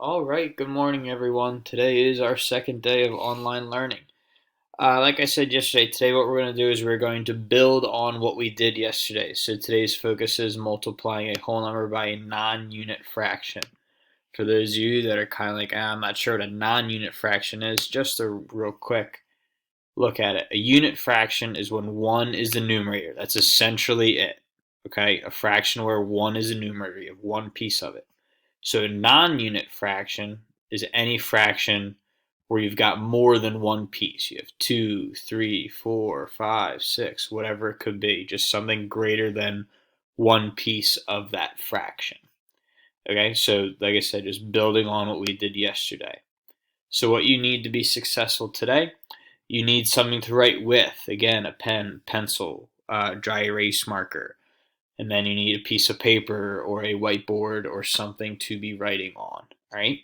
All right, good morning, everyone. Today is our second day of online learning. Like I said yesterday, today what we're going to do is we're going to build on what we did yesterday. So today's focus is multiplying a whole number by a non-unit fraction. For those of you that are kind of like, I'm not sure what a non-unit fraction is, just a real quick look at it. A unit fraction is when one is the numerator. That's essentially it. Okay, a fraction where one is a numerator. You have one piece of it. So a non-unit fraction is any fraction where you've got more than one piece. You have two, three, four, five, six, whatever it could be, just something greater than one piece of that fraction. Okay, so like I said, just building on what we did yesterday. So what you need to be successful today, you need something to write with. Again, a pen, pencil, dry erase marker, and then you need a piece of paper or a whiteboard or something to be writing on, right?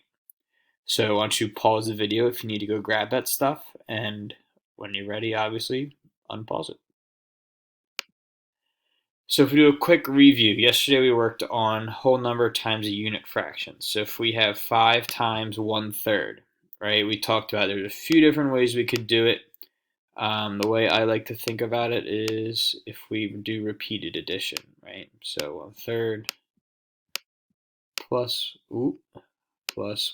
So why don't you pause the video if you need to go grab that stuff, and when you're ready, obviously, unpause it. So if we do a quick review, yesterday we worked on whole number times a unit fraction. So if we have 5 times 1/3, right, we talked about there's a few different ways we could do it. The way I like to think about it is if we do repeated addition, right? So 1/3 plus 1/3 plus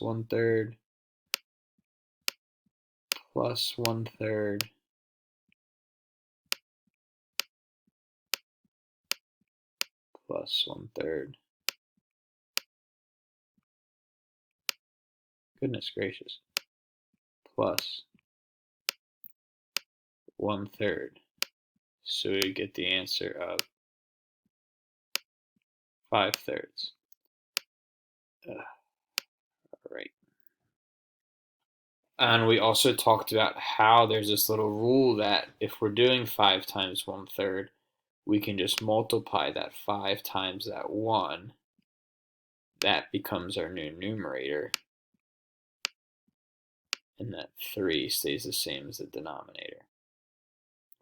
1/3 plus 1/3. Goodness gracious. Plus 1/3. So we get the answer of 5/3. All right. And we also talked about how there's this little rule that if we're doing 5 times 1/3, we can just multiply that 5 times that 1. That becomes our new numerator. And that 3 stays the same as the denominator.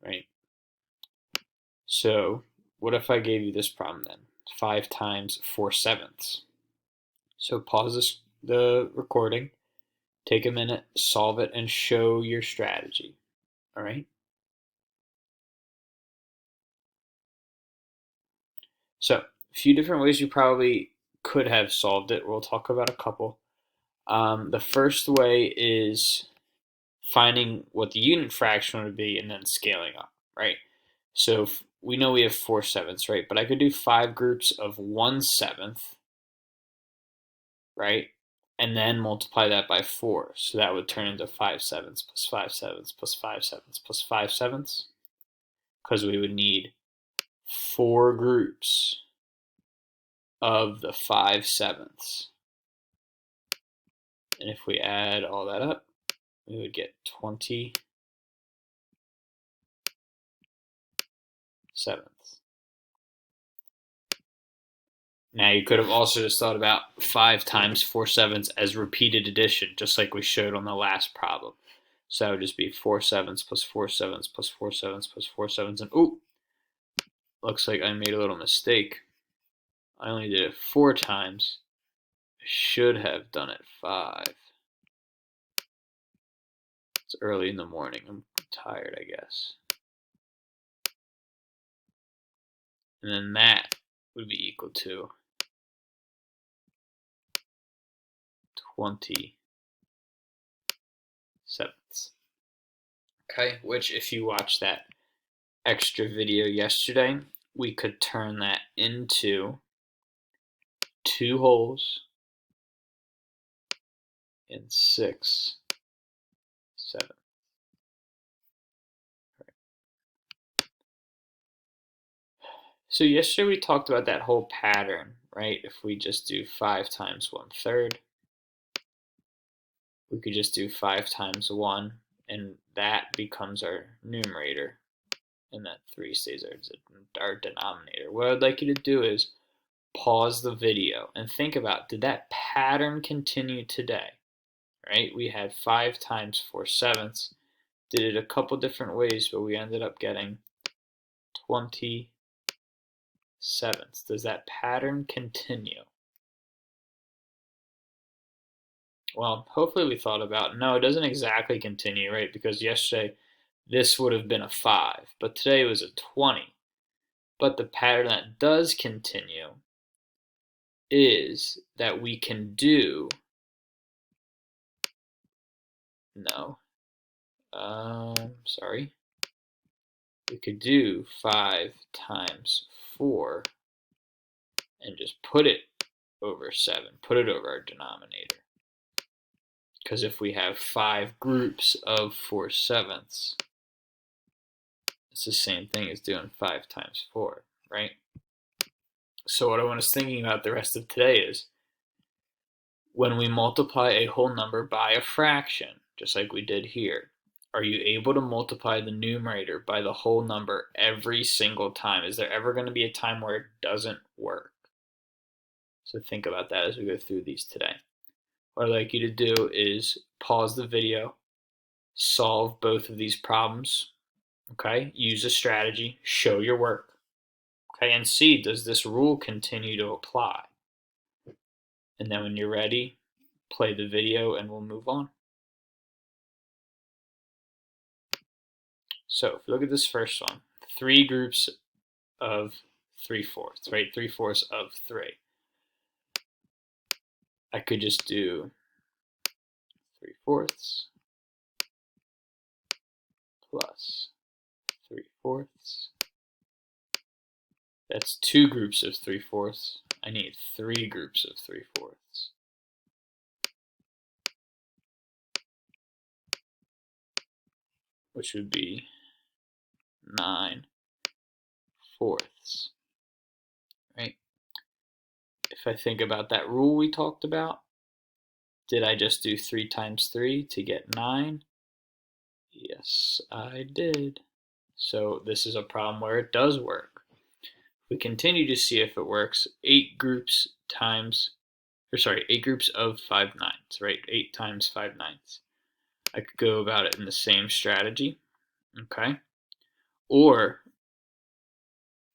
Right? So what if I gave you this problem then? 5 times 4/7. So pause the recording, take a minute, solve it, and show your strategy. All right? So a few different ways you probably could have solved it. We'll talk about a couple. The first way is finding what the unit fraction would be and then scaling up, right? So we know we have 4/7, right? But I could do 5 groups of 1/7, right? And then multiply that by 4. So that would turn into 5/7 plus 5/7 plus 5/7 plus 5/7, because we would need 4 groups of the 5/7. And if we add all that up, we would get 20/7. Now you could have also just thought about 5 times 4/7 as repeated addition, just like we showed on the last problem. So that would just be 4/7 plus 4/7 plus 4/7 plus 4/7. And ooh, looks like I made a little mistake. I only did it 4 times. I should have done it 5. It's early in the morning. I'm tired, I guess. And then that would be equal to 20/7. Okay, which if you watch that extra video yesterday, we could turn that into 2 wholes and 6/7. So yesterday we talked about that whole pattern, right? If we just do 5 times 1/3, we could just do 5 times 1, and that becomes our numerator, and that 3 stays our denominator. What I'd like you to do is pause the video and think about, did that pattern continue today? Right? We had 5 times 4/7. Did it a couple different ways, but we ended up getting 20/7. Does that pattern continue? Well, hopefully we thought about, no, it doesn't exactly continue, right? Because yesterday this would have been a 5, but today it was a 20. But the pattern that does continue is that we can do, no, sorry, we could do 5 times 4 and just put it over 7, put it over our denominator. Because if we have 5 groups of 4/7, it's the same thing as doing 5 times 4, right? So what I was thinking about the rest of today is when we multiply a whole number by a fraction, just like we did here, are you able to multiply the numerator by the whole number every single time? Is there ever going to be a time where it doesn't work? So think about that as we go through these today. What I'd like you to do is pause the video, solve both of these problems, okay? Use a strategy, show your work, okay? And see, does this rule continue to apply? And then when you're ready, play the video and we'll move on. So if you look at this first one, 3 groups of 3/4, right? 3/4 of 3. I could just do 3/4 plus 3/4. That's 2 groups of 3/4. I need 3 groups of 3/4. Which would be 9/4, right? If I think about that rule we talked about, did I just do 3 times 3 to get 9? Yes, I did. So this is a problem where it does work. We continue to see if it works. 8 groups of 5/9, right? 8 times 5/9. I could go about it in the same strategy, okay? Or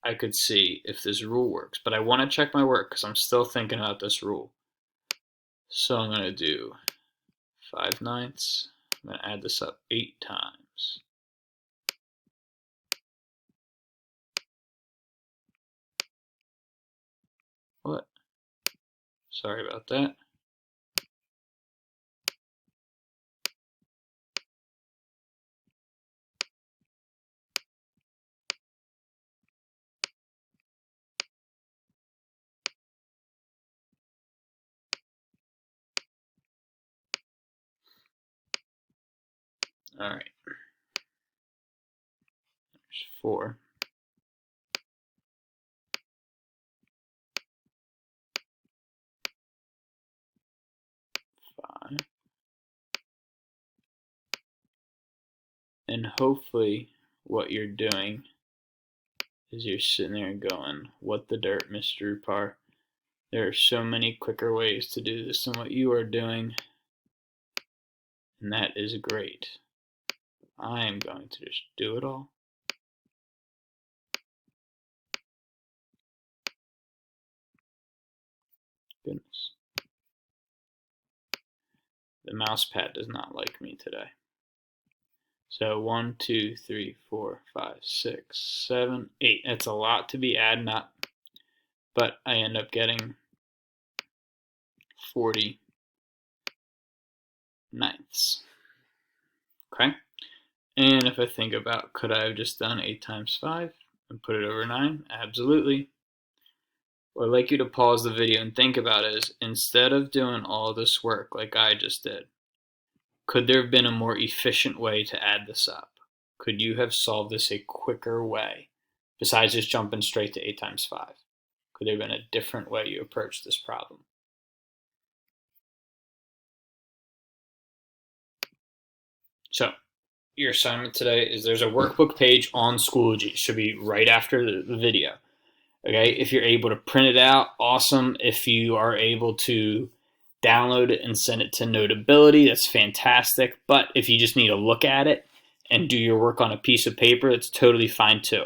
I could see if this rule works, but I want to check my work because I'm still thinking about this rule. So I'm going to do 5/9. I'm going to add this up 8 times. What? Sorry about that. All right. There's 4. 5. And hopefully what you're doing is you're sitting there going, what the dirt, Mr. Rupar? There are so many quicker ways to do this than what you are doing, and that is great. I am going to just do it all. Goodness. The mouse pad does not like me today. So 1, 2, 3, 4, 5, 6, 7, 8. That's a lot to be adding up, but I end up getting 40 ninths. Okay? And if I think about, could I have just done 8 times 5 and put it over 9? Absolutely. What I'd like you to pause the video and think about is, instead of doing all this work like I just did, could there have been a more efficient way to add this up? Could you have solved this a quicker way, besides just jumping straight to 8 times 5? Could there have been a different way you approached this problem? So, your assignment today is there's a workbook page on Schoology. It should be right after the video. Okay, if you're able to print it out, awesome. If you are able to download it and send it to Notability, that's fantastic. But if you just need to look at it and do your work on a piece of paper, that's totally fine too.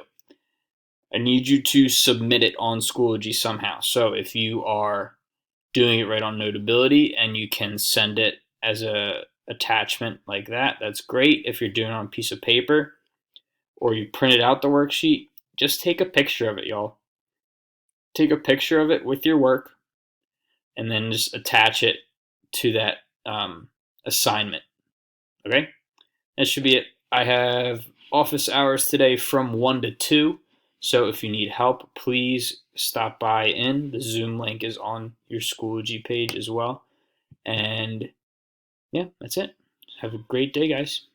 I need you to submit it on Schoology somehow. So if you are doing it right on Notability and you can send it as a attachment like that, that's great. If you're doing it on a piece of paper or you printed out the worksheet, just take a picture of it, y'all. Take a picture of it with your work and then just attach it to that assignment. Okay? That should be it. I have office hours today from 1 to 2. So if you need help, please stop by in. The Zoom link is on your Schoology page as well. And yeah, that's it. Have a great day, guys.